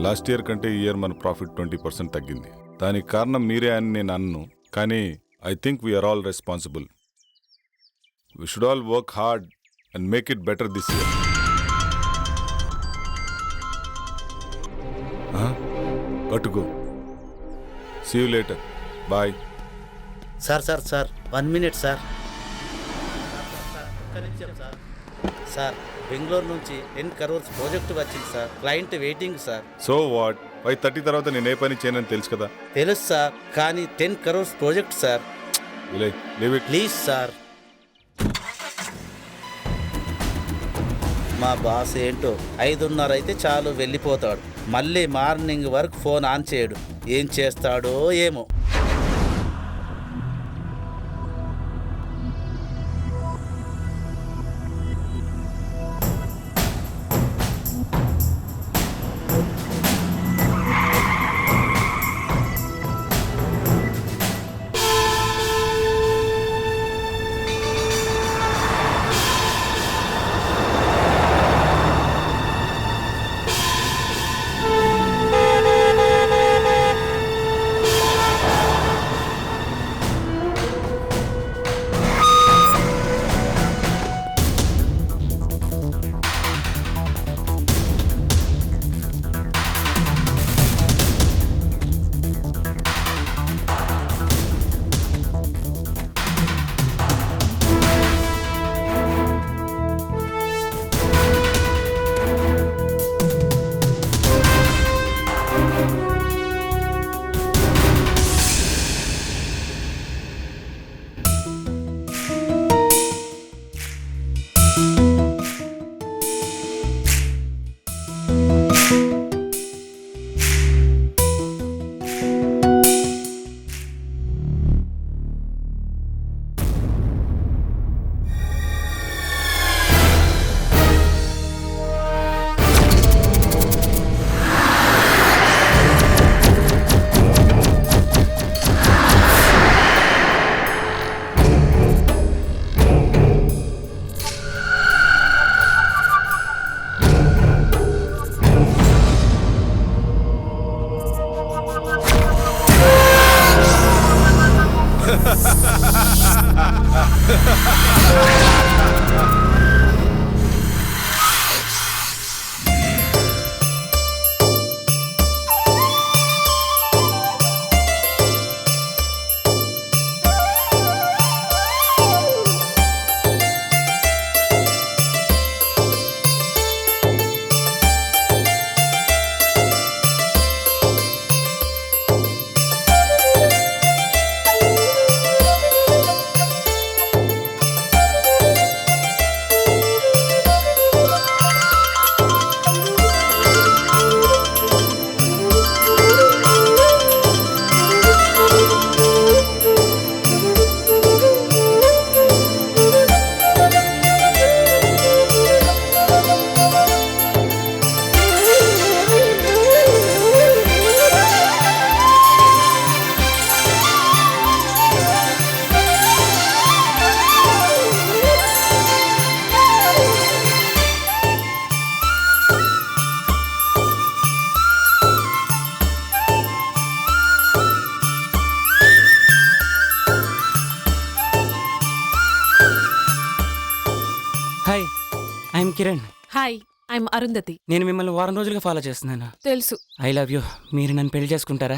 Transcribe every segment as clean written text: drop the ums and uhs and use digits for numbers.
Last year కంటే ఈ year మన ప్రాఫిట్ 20% తగ్గింది. దానికి కారణం మీరే అని నేను అన్ను, కానీ I think we're all responsible. We should all work hard and make it better this year. Go. See you later. Bye. Sir 1 minute sir. Sir Bengaluru నుంచి 10 crores ప్రాజెక్ట్ వచ్చింది sir. Client waiting sir. So what? 5:30 తర్వాత నేను ఏ పని చేయనని తెలుసు కదా. తెలుసు sir, కానీ 10 crores project sir. Leave it please sir. మా బాస్ ఏంటో 5:30 అయితే చాలు వెళ్ళిపోతాడు. మళ్ళీ మార్నింగ్ వరకు ఫోన్ ఆన్ చేయడు. ఏం చేస్తాడో ఏమో. I'm Kiran. Hi, I'm Arundhati. నేను మిమ్మల్ని వారం రోజులుగా ఫాలో చేస్తున్నాను. తెలుసు. I love you. మీరు నన్ను పెళ్లి చేసుకుంటారా?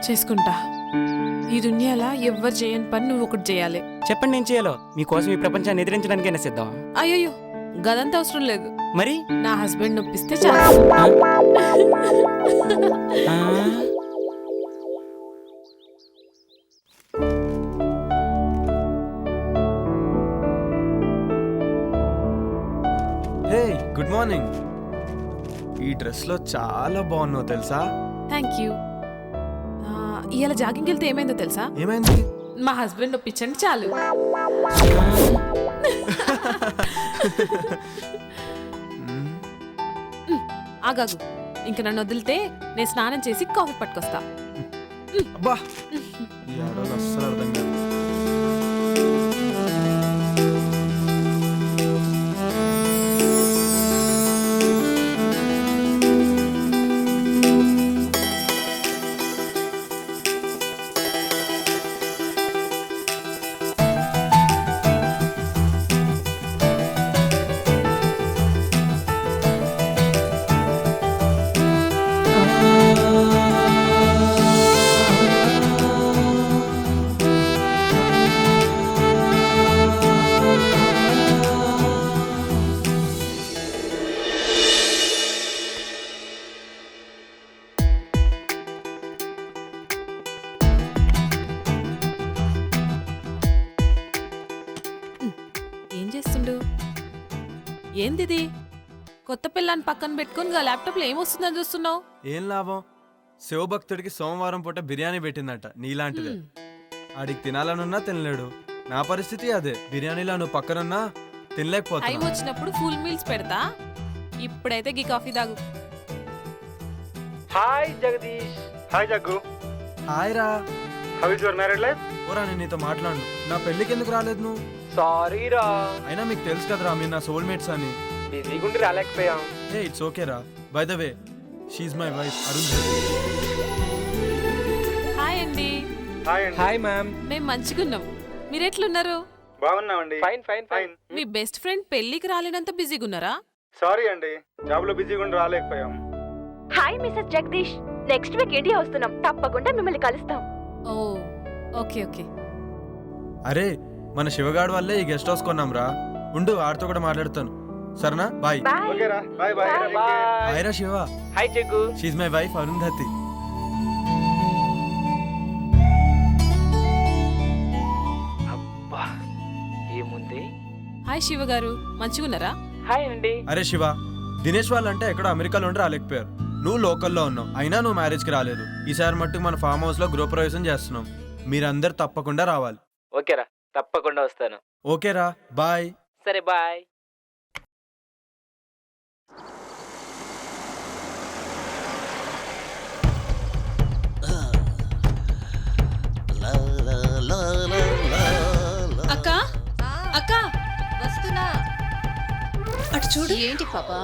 చేసుకుంటా. ఈ దునియాలో ఎవ్వరు చేయని పని నువ్వు ఒకటి చేయాలి. చెప్పండి, నేను చేయాలో. మీకోసం ఈ ప్రపంచాన్ని ఎదిరించడానికైనా సిద్ధం. అయ్యో, గదంతా అవసరం లేదు. మరి నా హస్బెండ్ నొప్పిస్తే చాలు. హే, గుడ్ మార్నింగ్. ఈ డ్రెస్లో చాలా బాగున్నావు తెలుసా? Thank you. ఇవాళ జాగింగ్కి వెళ్తే ఏమైందో తెలుసా? ఏమైంది? మా హస్బెండ్ ఒప్పించండి చాలు. ఆగాగు, ఇంక నన్ను వదిలితే నేను స్నానం చేసి కాఫీ పట్టుకొస్తా. అబ్బా, ఈ ఆడవాళ్ళు అస్సలు అర్థం కాదు. ఏందిది కొత్త పిల్లని పక్కన పెట్టుకుని గా ల్యాప్టాప్లో ఏమొస్తుందని చూస్తున్నావు? ఏం లాభం? శివభక్తుడికి సోమవారం పూట బిర్యానీ పెట్టిందట నీలాంటిదే. ఆడికి తినాలనున్నా తినలేడు. నా పరిస్థితి అదే. బిర్యానీలో నువ్వు పక్కనున్నా టైం తినలేకపోతున్నా. వచ్చినప్పుడు ఫుల్ మీల్స్ పెడతా. ఇప్పుడైతే గీ కాఫీ తాగు. Hi Jagadish. Hi Jaggu. Hi రా. How is your married life? ఓరా, నేను నీతో మాట్లాడు. నా పెళ్ళికి ఎందుకు రాలేదు నువ్వు? సారీ రా, అయినా మీకు తెలుసు కదరా మీరు నా సోల్మేట్స్ అని. బిజీగా ఉండి రాలేకపోయాం. ఏ ఇట్స్ ఓకే రా. By the way, she's my wife Arun. Hi అండి. హాయ్ అండి. Hi ma'am. మేము మంచిగున్నాం. మీరెట్లున్నారు? బాగున్నామండి. Fine fine fine. మీ బెస్ట్ ఫ్రెండ్ పెళ్లికి రాలేనంత బిజీగా ఉన్నారా? సారీ అండి, జాబ్ లో బిజీగా ఉండి రాలేకపోయాం. Hi Mrs Jagadish, next week India వస్తున్నాం, తప్పకుండా మిమ్మల్ని కలుస్తాం. ఓ ఓకే ఓకే. అరే, మన శివగాడు వల్లే ఈ గెస్ట్ హౌస్ కొన్నాం రా. ఉండు, ఆడితో కూడా మాట్లాడతాను. సరేనా? బాయ్. బాయ్. ఓకేరా, బాయ్ బాయ్. హాయ్ రా Shiva. Hi Jaggu. She's my wife Arundhati. అబ్బా ఏముంది. హాయ్ శివ గారు, మంచిగున్నారా? హాయ్ అండి. అరే శివ, దినేష్ వాళ్ళంటే ఎక్కడో అమెరికాలో ఉండి రాలేకపోయారు. నువ్వు లోకల్లో ఉన్నావు, అయినా నువ్వు మ్యారేజ్కి రాలేదు. ఈసారి మట్టుకు మన ఫామ్ హౌస్ లో గృహప్రవేశం చేస్తున్నాం. మీరందరు తప్పకుండా రావాలి. ఓకేరా, తప్పకుండా వస్తాను. ఓకేరా, బాయ్. సరే బాయ్. అక్క అక్క వస్తున్నా. అటు చూడు. ఏంటి పాపా?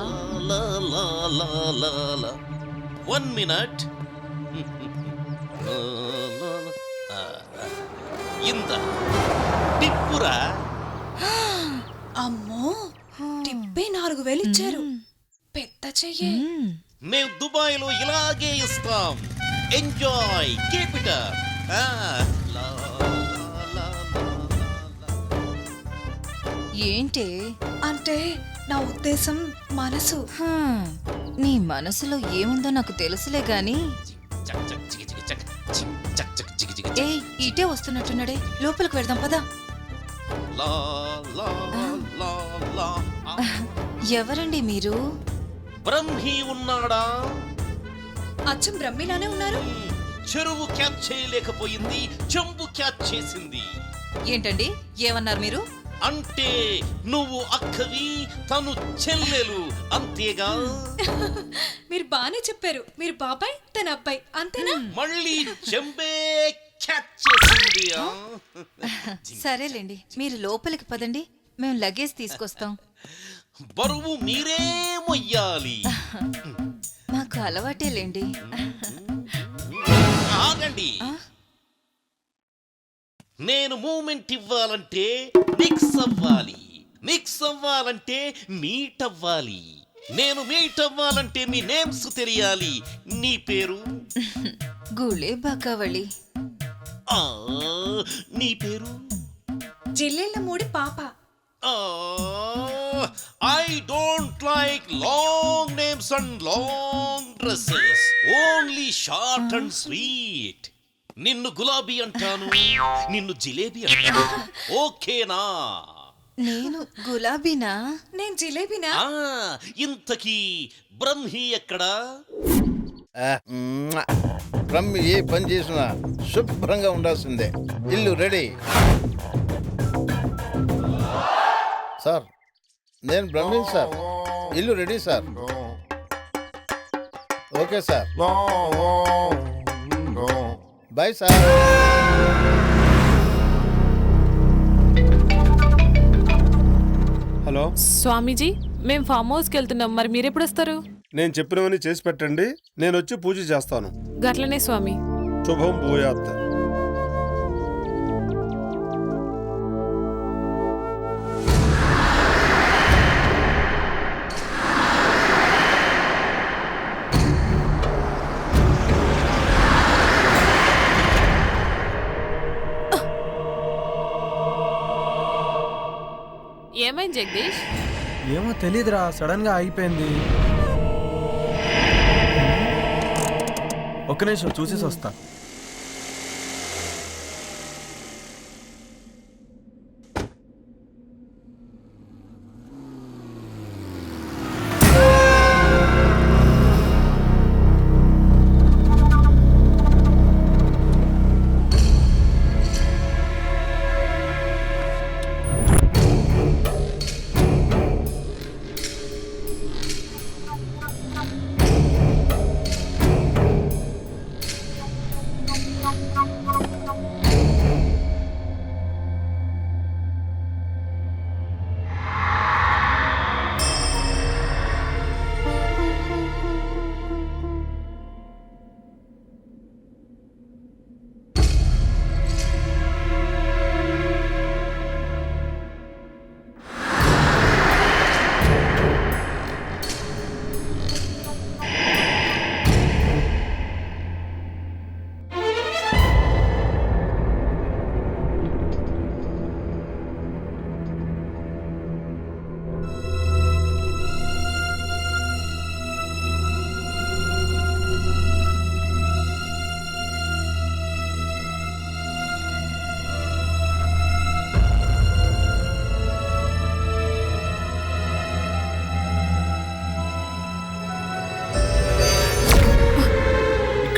1 minute. ఇంత టిప్పురా. అమ్మో, టిప్పే 4000 ఇచ్చారు. పెద్ద చెయ్యే. మేము దుబాయ్లో ఇలాగే ఇస్తాం. Enjoy, keep it up. ఏంటి అంటే నా ఉద్దేశం మనసు. నీ మనసులో ఏముందో నాకు తెలుసులే గాని. ఏ ఇటే వస్తున్నట్టున్నాడే, లోపలికి వెళ్దాం పదా. ఎవరండి మీరు? బ్రహ్మి ఉన్నాడా? అచ్చం బ్రహ్మిలానే ఉన్నారు. చెరువు క్యాచ్ చేయలేకపోయింది, చెంబు క్యాచ్ చేసింది. ఏంటండి ఏమన్నారు మీరు? అంటే నువ్వు అక్కవి, తను చెల్లెలు, అంతేగా? మీరు బానే చెప్పారు. మీరు బాబాయ్, తన అబ్బాయి, అంతేనా? మళ్ళీ చెంబే క్యాచ్ చేసింది. సరేలేండి, మీరు లోపలికి పదండి, మేము లగేజ్ తీసుకొస్తాం. బరువు మీరే మొయ్యాలి. మాకు అలవాటేలేండి. ఆగండి. నేను మూమెంట్ ఇవ్వాలంటే మిక్స్ అవ్వాలి, మిక్స్ అవ్వాలంటే మీట్ అవ్వాలి, నేను మీట్ అవ్వాలంటే మీ నేమ్స్ తెలియాలి. నీ పేరు? గుళే బాకావళి. నీ పేరు? జిల్లెళ్ళ మూడి పాప. I don't like long names and long dresses, only short and sweet. నిన్ను గులాబీ అంటాను, నిన్ను జిలేబీ అంటాను. ఓకేనా? నేను గులాబీనా? నేను జిలేబీనా? ఇంతకీ బ్రహ్మి ఎక్కడా? బ్రహ్మి ఏ పని చేసినా శుభ్రంగా ఉండాల్సిందే. ఇల్లు రెడీ. సార్, నేను బ్రహ్మిన్ సార్. ఇల్లు ready sir. Okay sir, bye sir. Hello Swamiji, మేము ఫామ్ హౌస్కి వెళ్తున్నాం, మరి మీరెప్పుడు వస్తారు? నేను చెప్పినవన్నీ చేసి పెట్టండి, నేను వచ్చి పూజ చేస్తాను. గట్లనే స్వామి. శుభం భూయాత్. ఏమైంది జగదీష్? ఏమో తెలీదురా, సడన్ గా ఆగిపోయింది. ఒక్క నిమిషం చూసేసి వస్తా.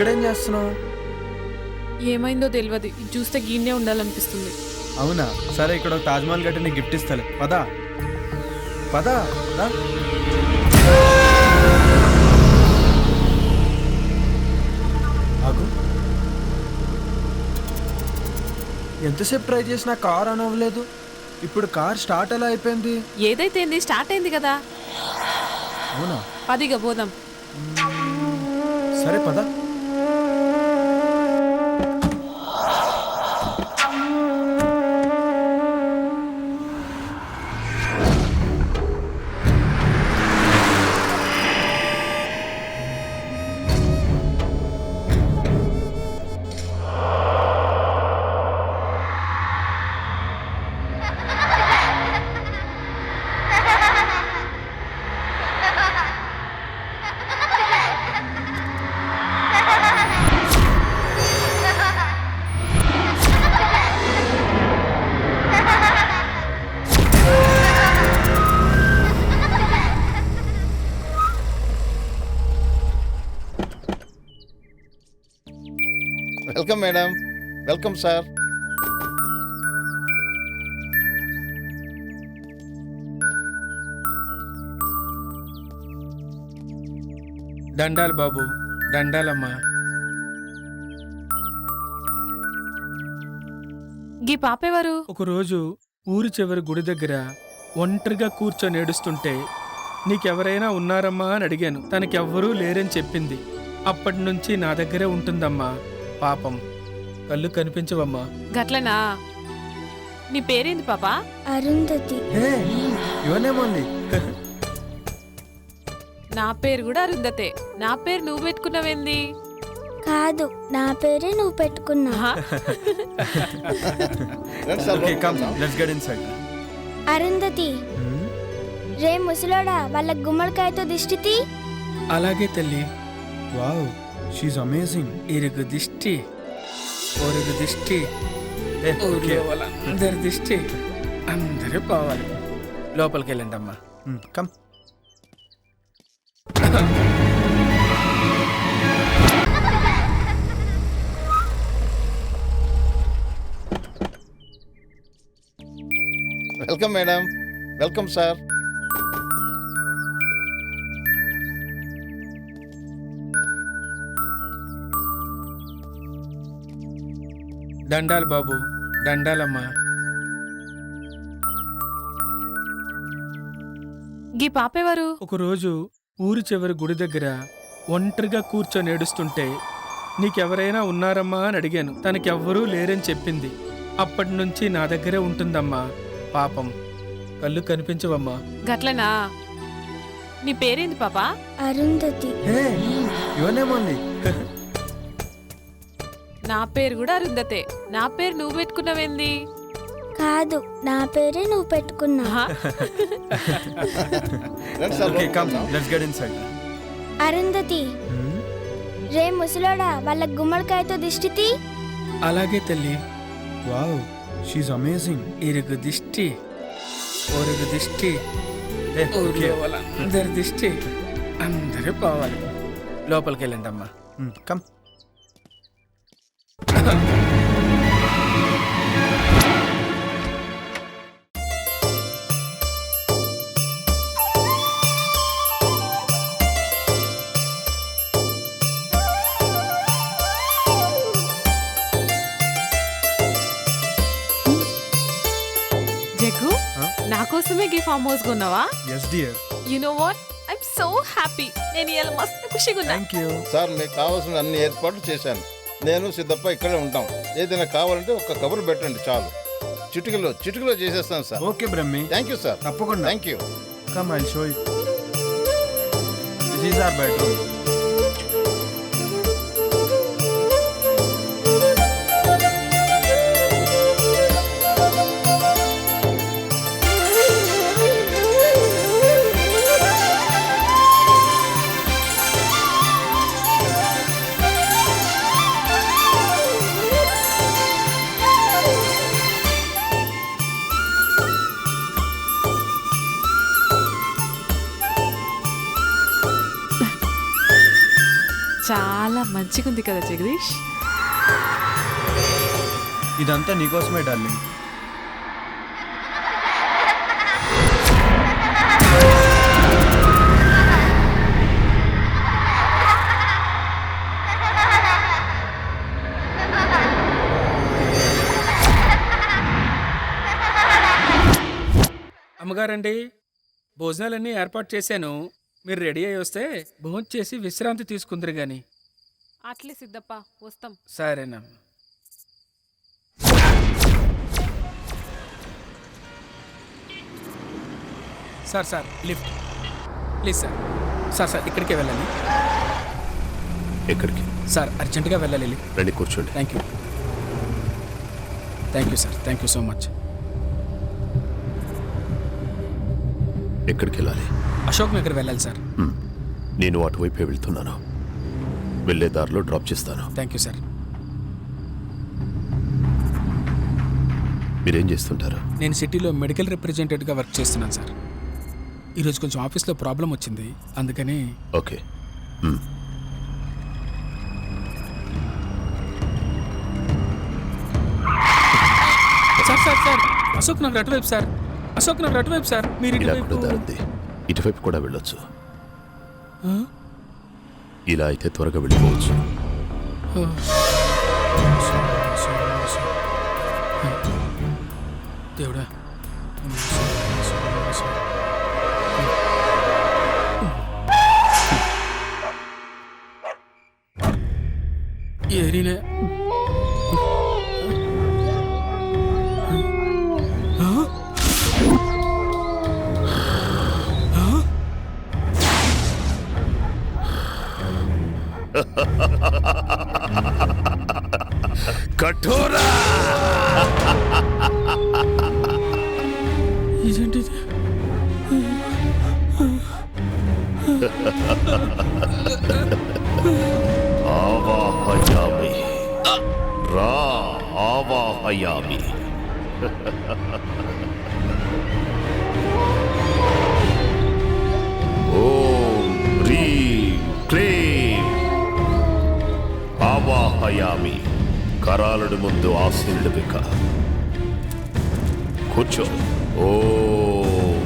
ఇక్కడేం చేస్తున్నావు? ఏమైందో తెలియదు, ఇది చూస్తే గీన్నే ఉండాలనిపిస్తుంది. అవునా, సరే ఇక్కడ ఒక తాజ్మహల్ గట్టి నీకు గిఫ్ట్ ఇస్తాలే. పదా పదా రా. ఆగు. ఎంతసేపు ట్రై చేసినా కార్ ఆన్ అవ్వలేదు. ఇప్పుడు కార్ స్టార్ట్ ఎలా అయిపోయింది? ఏదైతే ఏంది, స్టార్ట్ అయింది కదా. అవునా, పదిగా పోదాం. సరే పదా. Welcome madam. Welcome sir. దండాలు బాబు, దండాలమ్మా. గీ పాపేవారు? ఒకరోజు ఊరి చివరి గుడి దగ్గర ఒంటరిగా కూర్చొని ఏడుస్తుంటే నీకెవరైనా ఉన్నారమ్మా అని అడిగాను. తనకెవ్వరూ లేరని చెప్పింది. అప్పటి నుంచి నా దగ్గరే ఉంటుందమ్మా. పాపం, కళ్ళు కనిపించవమ్మా. గట్లనా? నీ పేరేంది పాపా? అరుంధతి. ఇవనేమోంది. నా పేరు కూడా అరుంధతే. నా పేరు నువ్వు పెట్టుకున్నావేంది? కాదు, నా పేరే నువ్వు పెట్టుకున్నా. Okay, come, let's get inside. Arundhati, రే ముసలోడా, వాళ్ళ గుమ్మడికాయతో దిష్టితి. అలాగే తల్లి. Wow, she's amazing. ఇరుగు దిష్టి, పొరుగు దిష్టి, ఊర్లో వాళ్ళందరి దిష్టి అందరూ పోవాలి. లోపలికి వెళ్ళండి అమ్మా. Come. Welcome madam. Welcome sir. దండాలు బాబు, దండాలమ్మా. గీ పాపేవారు? ఒకరోజు ఊరి చివరి గుడి దగ్గర ఒంటరిగా కూర్చొని ఏడుస్తుంటే నీకెవరైనా ఉన్నారమ్మా అని అడిగాను. తనకెవ్వరూ లేరని చెప్పింది. అప్పటి నుంచి నా దగ్గరే ఉంటుందమ్మా. పాపం, కళ్ళు కనిపించవమ్మా. గట్లనా? నీ పేరేంది పాపా? అరుంధతి. ఇవనేమోంది. నా పేరు కూడా అరుంధతే. నా పేరు నువ్వు పెట్టుకున్నావేంది? కాదు, నా పేరే నువ్వు పెట్టుకున్నా. Okay, come, let's get inside. Arundhati, రే ముసలోడా, వాళ్ళ గుమ్మడికాయతో దిష్టితి. అలాగే తల్లి. Wow, she's amazing. ఇరుగు దిష్టి, పొరుగు దిష్టి, ఊర్లో వాళ్ళందరి దిష్టి అందరూ పోవాలి. లోపలికి వెళ్ళండి అమ్మా. కమ్. జగ్గు, నా కోసమే గీ ఫామ్ హౌస్ కొన్నావా? Yes dear. You know what, I'm so happy. నేను ఇవాళ మస్తు ఖుషిగా ఉన్నా. Thank you. సార్, మీకు కావాల్సిన అన్ని ఏర్పాట్లు చేశాను. నేను సిద్ధప్ప ఇక్కడే ఉంటాం. ఏదైనా కావాలంటే ఒక కబురు పెట్టండి చాలు. చిటికలో చేసేస్తాను sir. Okay Brahmi. Thank you sir. తప్పకుండా. Thank you. Come, I'll show you. This is our bedroom. చాలా మంచిగుంది కదా జగదీష్. ఇదంతా నీకోసమే డార్లింగ్. అమ్మగారండి, భోజనాలన్నీ ఏర్పాటు చేశాను. మీరు రెడీ అయ్యి వస్తే భోజనం చేసి విశ్రాంతి తీసుకుందరు గాని. అట్లే సిద్ధప్ప, వస్తాం. సరేనా. Sir lift please sir. Sir ఇక్కడికే వెళ్ళాలి. ఎక్కడికి సార్? అర్జెంటుగా వెళ్ళాలి. రండి, కూర్చోండి. Thank you sir. Thank you so much. ఎక్కడికి వెళ్ళాలి? అశోక్ నగర్ వెళ్ళాలి సార్. నేను అటువైపే వెళ్తున్నాను. వెళ్ళే దారిలో డ్రాప్ చేస్తాను. Thank you sir. మీరేం చేస్తుంటారు? నేను సిటీలో మెడికల్ రిప్రజెంటేటివ్గా వర్క్ చేస్తున్నాను సార్. ఈరోజు కొంచెం ఆఫీస్లో ప్రాబ్లం వచ్చింది, అందుకని. ఓకే. సార్ అశోక్ నగర్ అటువైపు సార్. అశోక్ నగర్ అటువైపు సార్. మీరు ఇలా కూడా దారుంది. ఇటువైపు కూడా వెళ్ళొచ్చు. ఇలా అయితే త్వరగా వెళ్ళిపోవచ్చు. దేవుడా. ఏరినే కఠోరా. ఇదేంటి? ఆవాహయామి రా ఆవాహయామి. ఓం హ్రీం క్లీం ఆవాహయామి. కరాలుడి ముందు ఆసీనుడు బిక. కూర్చో. ఓం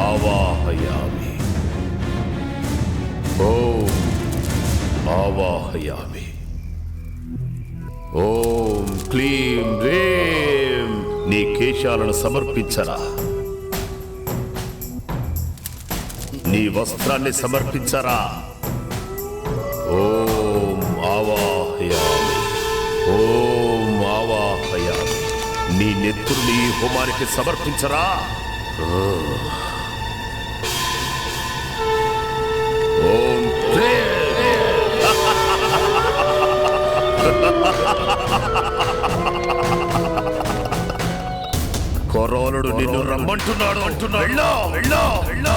ఆవాహయామి. ఓం ఆవాహయామి. ఓం క్లీం రేం. నీ కేశాలను సమర్పించరా. నీ వస్త్రాన్ని సమర్పించరా. ఓం ఆవాహయామి. ఓం ఆవాహయామి. నీ నెత్తుర్ని హోమానికి సమర్పించరా. ఓం కొరోనుడు నిన్ను రమ్మంటున్నాడు. వెళ్ళో వెళ్ళో వెళ్ళో.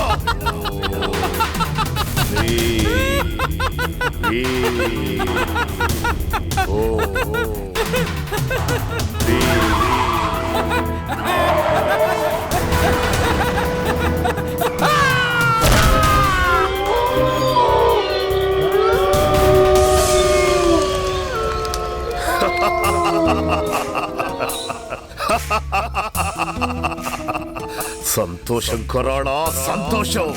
సంతోషం కొరాడా, సంతోషం.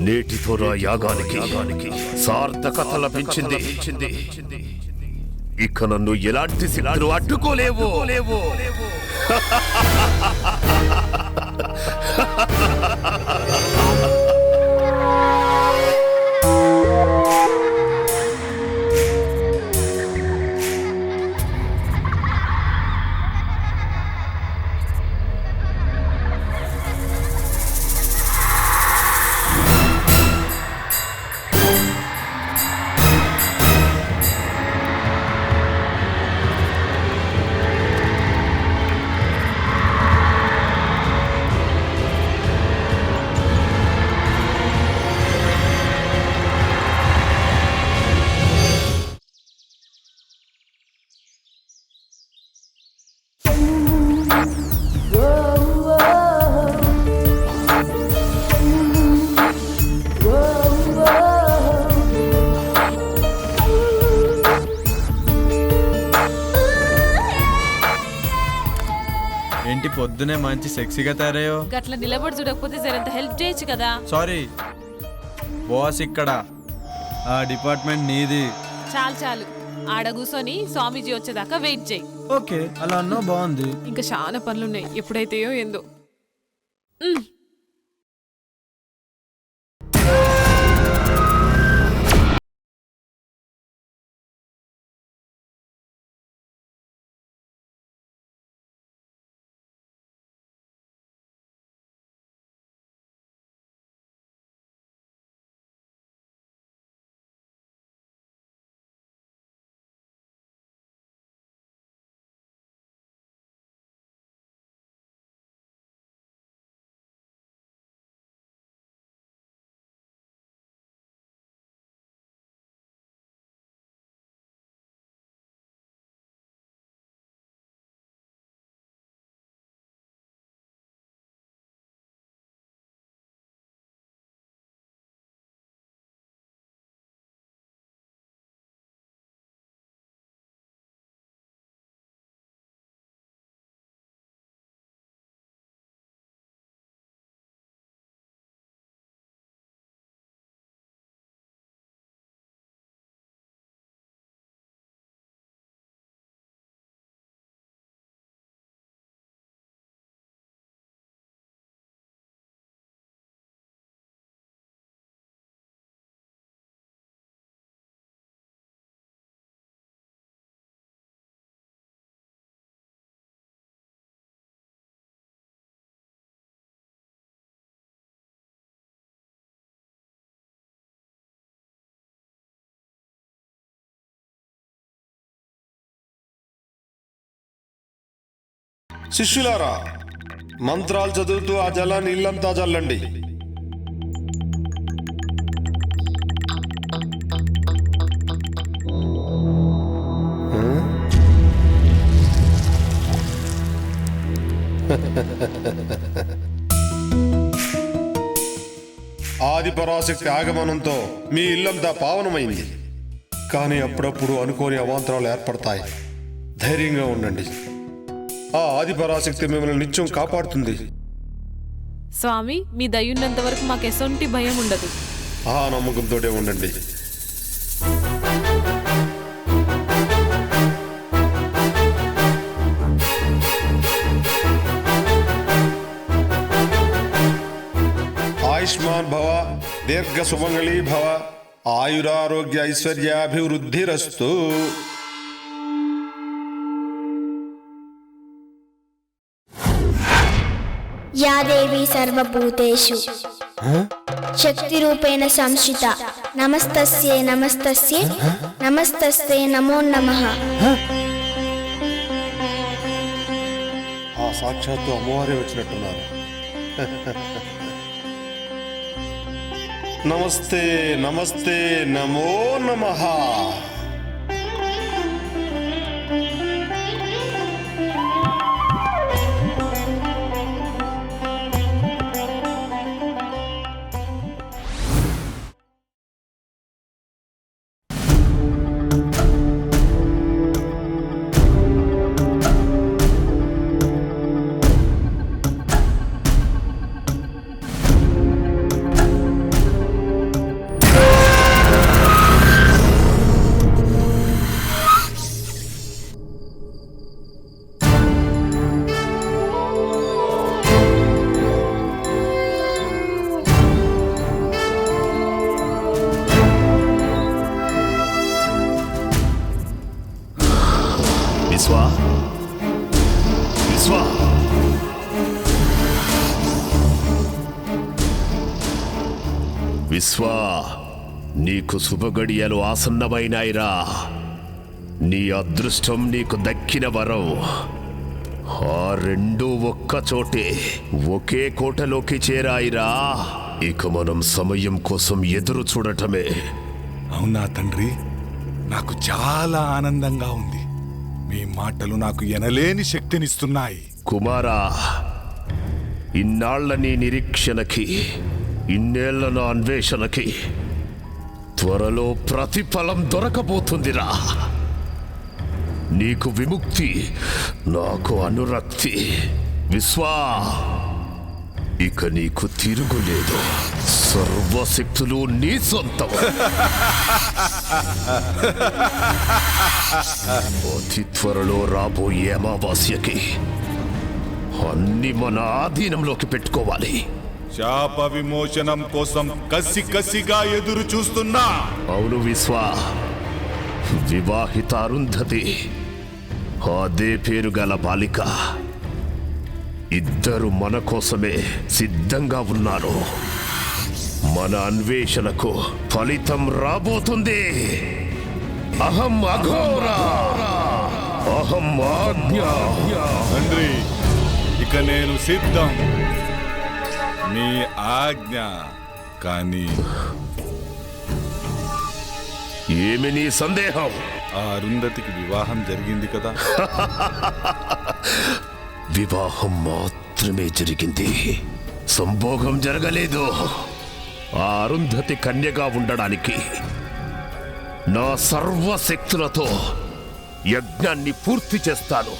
నేటితో నా యాగానికి సార్థకత లభించింది. ఇక నన్ను ఎలాంటి శిలాలు అడ్డుకోలేవు. ఏంటి పొద్దునే మంచి సెక్సీగా తయారయ్యో? గట్ల నిలబడి చూడకపోతే జరంత హెల్ప్ చేయొచ్చు కదా. సారీ బాస్, ఇక్కడ ఆ డిపార్ట్మెంట్ నీది. చాలు చాలు, ఆడ కూర్చొని స్వామీజీ వచ్చేదాకా వెయిట్ చేయి. ఓకే, అలా అన్నా బాగుంది. ఇంకా చాలా పనులున్నాయి, ఎప్పుడైతేయో ఏందో. శిష్యులారా, మంత్రాలు చదువుతూ ఆ జలాన్ని ఇల్లంతా చల్లండి. ఆది పరాశక్తి ఆగమనంతో మీ ఇల్లంతా పావనమైంది. కానీ అప్పుడప్పుడు అనుకోని అవాంతరాలు ఏర్పడతాయి. ధైర్యంగా ఉండండి. ఆ ఆది పరాశక్తి మిమ్మల్ని నిత్యం కాపాడుతుంది. స్వామి, మీ దయ్యున్నంత వరకు మాకు ఎసొంటి భయం ఉండదు. ఆ నమ్మకంతోనే ఉండండి. ఆయుష్మాన్ భవ, దీర్ఘ సుమంగళీ భవ, ఆయురారోగ్య ఐశ్వర్యాభివృద్ధిరస్తు. యా దేవి సర్వభూతేషు శక్తిరూపేణ సంస్థిత నమస్తస్యై నమస్తస్యై నమస్తస్యై నమో నమః. ఆ సాక్షాత్తు అమ్మవారే వచ్చినట్టున్నారు. నమస్తే నమస్తే నమో నమః. విశ్వా, నీకు శుభగడియలు ఆసన్నమైనాయిరా. నీ అదృష్టం నీకు దక్కిన వరం. ఆ రెండూ ఒక్కచోటే ఒకే కోటలోకి చేరాయిరా. ఇక మనం సమయం కోసం ఎదురు చూడటమే. అవునా తండ్రి, నాకు చాలా ఆనందంగా ఉంది. మీ మాటలు నాకు ఎనలేని శక్తినిస్తున్నాయి. కుమారా, ఇన్నాళ్ల నీ నిరీక్షణకి, ఇన్నేళ్ల నా అన్వేషణకి త్వరలో ప్రతిఫలం దొరకబోతుందిరా. నీకు విముక్తి, నాకు అనురక్తి. విశ్వా, ఇక నీకు తిరుగులేదు. సర్వశక్తులు నీ సొంతం. అతి త్వరలో రాబోయే అమావాస్యకి అన్ని మన ఆధీనంలోకి పెట్టుకోవాలి. శాప విమోచనం కోసం కసిగా ఎదురు చూస్తున్నా. అవును విశ్వా, వివాహిత అరుంధతి, అదే పేరు గల బాలిక, ఇద్దరు మన కోసమే సిద్ధంగా ఉన్నారు. మన అన్వేషణకు ఫలితం రాబోతుంది. అహం అఘోర, అహం ఆజ్ఞ. తండ్రి, ఇక నేను సిద్ధం. మీ ఆజ్ఞ. కానీ ఏమి నీ సందేహం? ఆ అరుంధతికి వివాహం జరిగింది కదా? వివాహం మాత్రమే జరిగింది, సంభోగం జరగలేదు. ఆ అరుంధతి కన్యగా ఉండడానికి నా సర్వశక్తులతో యజ్ఞాన్ని పూర్తి చేస్తాను.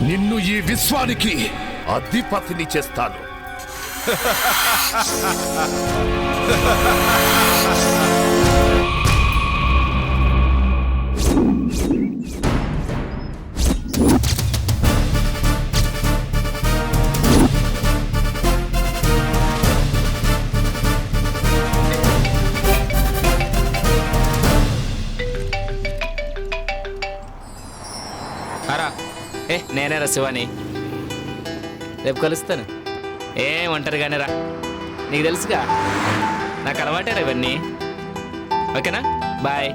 నిన్ను ఈ విశ్వానికి అధిపతిని చేస్తాను. అరా, నేనేరా శివాని. రేపు కలుస్తాను. ఒంటరిగానే రా, నీకు తెలుసుగా నాకు అలవాటేరా ఇవన్నీ. ఓకేనా? బాయ్.